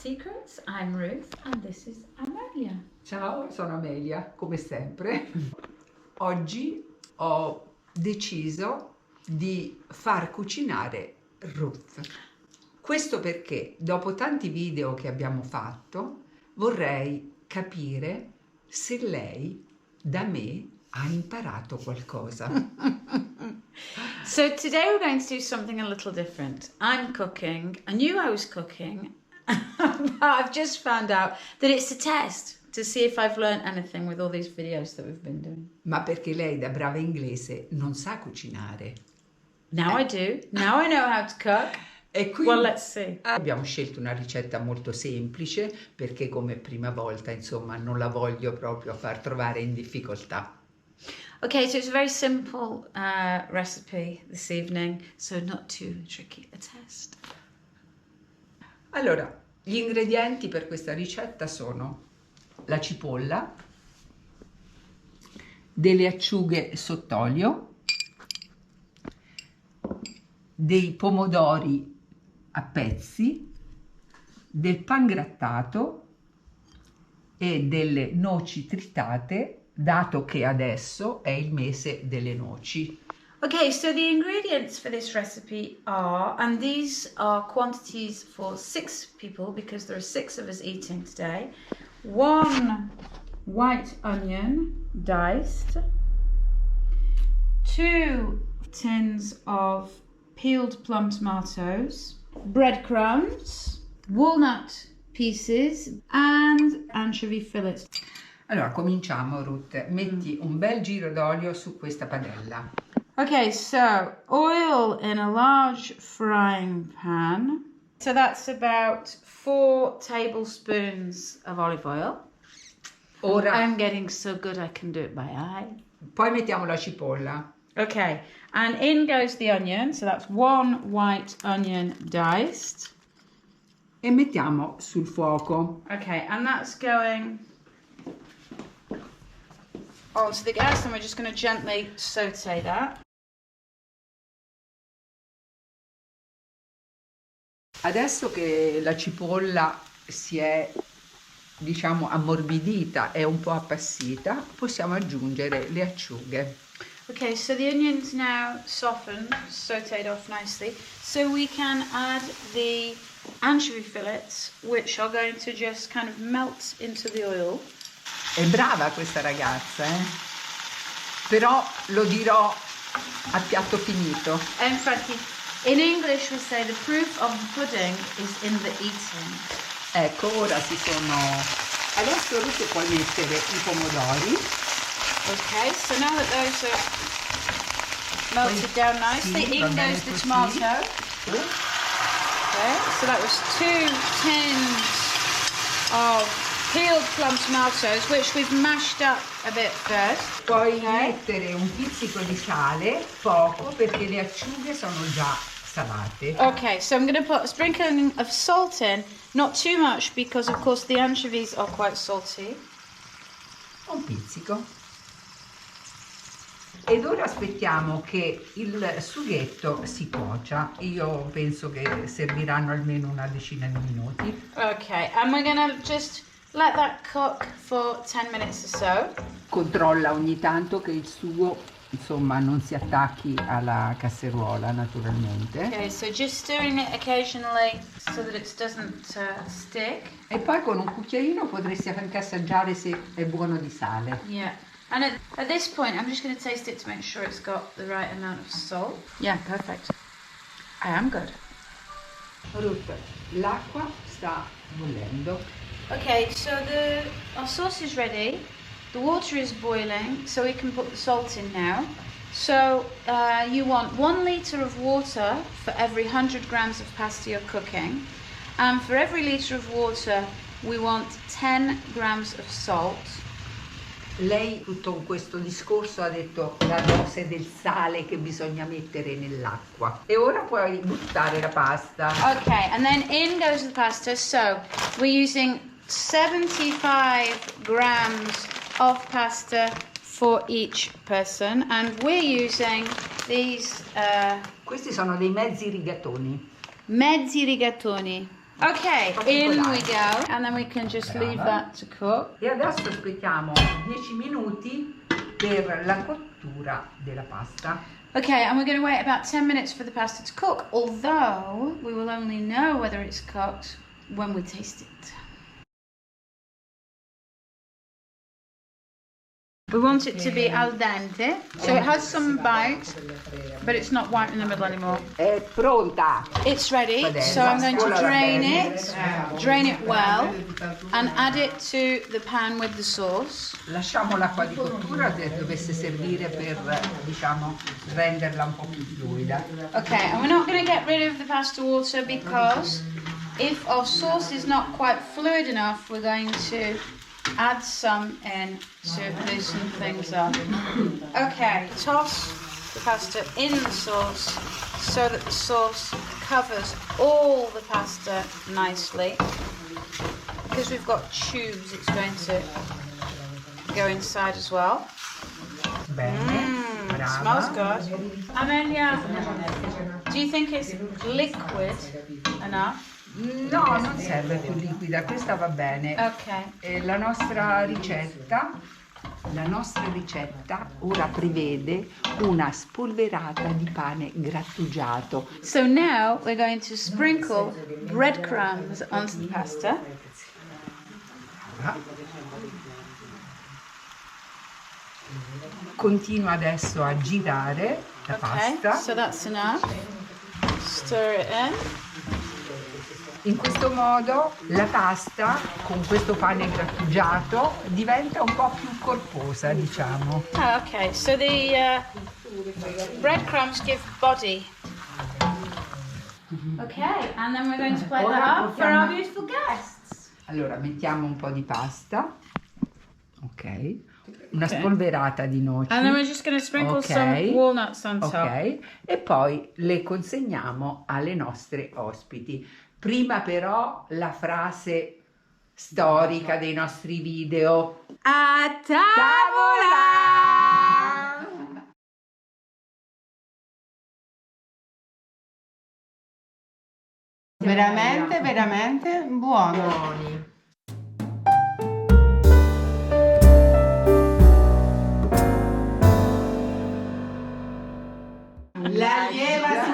Secrets. I'm Ruth and this is Amelia. Ciao, sono Amelia, come sempre. Oggi ho deciso di far cucinare Ruth. Questo perché dopo tanti video che abbiamo fatto vorrei capire se lei da me ha imparato qualcosa. So today we're going to do something a little different. I'm cooking. I knew I was cooking. I've just found out that it's a test to see if I've learned anything with all these videos that we've been doing. Ma perché lei da brava inglese non sa cucinare. Now I do. Now I know how to cook. E quindi Well, let's see. Abbiamo scelto una ricetta molto semplice perché come prima volta, insomma, non la voglio proprio far trovare in difficoltà. Okay, so it's a very simple recipe this evening, so not too tricky a test. Allora, gli ingredienti per questa ricetta sono la cipolla, delle acciughe sott'olio, dei pomodori a pezzi, del pangrattato e delle noci tritate, dato che adesso è il mese delle noci. Okay, so the ingredients for this recipe are, and these are quantities for 6 people because there are 6 of us eating today. 1 white onion diced, 2 tins of peeled plum tomatoes, breadcrumbs, walnut pieces and anchovy fillets. Allora, cominciamo, Ruth. Metti un bel giro d'olio su questa padella. Okay, so oil in a large frying pan. So that's about 4 tablespoons of olive oil. Ora, I'm getting so good I can do it by eye. poi mettiamo la cipolla. Okay, and in goes the onion. So that's 1 white onion diced. E mettiamo sul fuoco. Okay, and that's going onto the gas, and we're just going to gently saute that. Adesso che la cipolla si è, diciamo, ammorbidita e un po' appassita, possiamo aggiungere le acciughe. Okay, so the onion's now softened, sauteed off nicely. So we can add the anchovy fillets, which are going to just kind of melt into the oil. È brava questa ragazza, però lo dirò a piatto finito. Infatti, in English we say the proof of the pudding is in the eating. Ecco, ora si sono... Adesso Ruth puoi mettere i pomodori. Okay, so now that those are melted down nicely, Sì, in va bene goes the così. tomato. Okay, so that was 2 tins of peeled plum tomatoes, which we've mashed up a bit first. Puoi Okay. mettere un pizzico di sale, poco, perché le acciughe sono già salate. Okay, so I'm going to put a sprinkling of salt in, not too much because of course the anchovies are quite salty. Un pizzico. Ed ora aspettiamo che il sughetto si cuocia. Io penso che serviranno almeno una decina di minuti. Okay, and we're going to just let that cook for 10 minutes or so. Controlla ogni tanto che il sugo, insomma, non si attacchi alla casseruola, naturalmente. Okay, so just stirring it occasionally so that it doesn't stick. E poi con un cucchiaino potresti anche assaggiare se è buono di sale. Yeah, and at this point I'm just going to taste it to make sure it's got the right amount of salt. Yeah, perfect. I am good. Ruth, l'acqua sta bollendo. Okay, so our sauce is ready. The water is boiling, so we can put the salt in now. So you want 1 litre of water for every 100 grams of pasta you're cooking. And for every litre of water, we want 10 grams of salt. Lei tutto questo discorso ha detto la dose del sale che bisogna mettere nell'acqua. E ora puoi buttare la pasta. Okay, and then in goes the pasta. So we're using 75 grams of pasta for each person, and we're using these Questi sono dei mezzi rigatoni. mezzi rigatoni. Okay, in we go, and then we can just leave that to cook. E adesso aspettiamo 10 minuti per la cottura della pasta. Okay, and we're going to wait about 10 minutes for the pasta to cook, although we will only know whether it's cooked when we taste it. We want it to be al dente, so it has some bite, but it's not white in the middle anymore. È pronta! It's ready, so I'm going to drain it well, and add it to the pan with the sauce. Lasciamo l'acqua di cottura se dovesse servire per, diciamo, renderla un po' più fluida. Okay, and we're not going to get rid of the pasta water because if our sauce is not quite fluid enough, we're going to add some in to loosen things up. Okay, toss the pasta in the sauce so that the sauce covers all the pasta nicely. Because we've got tubes, it's going to go inside as well. Bene, brava. Smells good. Amelia, do you think it's liquid enough? No, non serve più liquida, questa va bene. Ok. La nostra ricetta ora prevede una spolverata di pane grattugiato. So now we're going to sprinkle breadcrumbs onto the pasta. Continua adesso a girare la pasta. So that's enough. Stir it in. In questo modo la pasta con questo pane grattugiato diventa un po' più corposa, diciamo. Oh, okay, so the breadcrumbs give body. Okay, and then we're going to plate that up for our beautiful guests. Allora, mettiamo un po' di pasta. Ok. Una spolverata di noci. And then we're just going to sprinkle some walnuts on top. Ok. E poi le consegniamo alle nostre ospiti. Prima però la frase storica dei nostri video. A tavola! Veramente, veramente buono. La lieva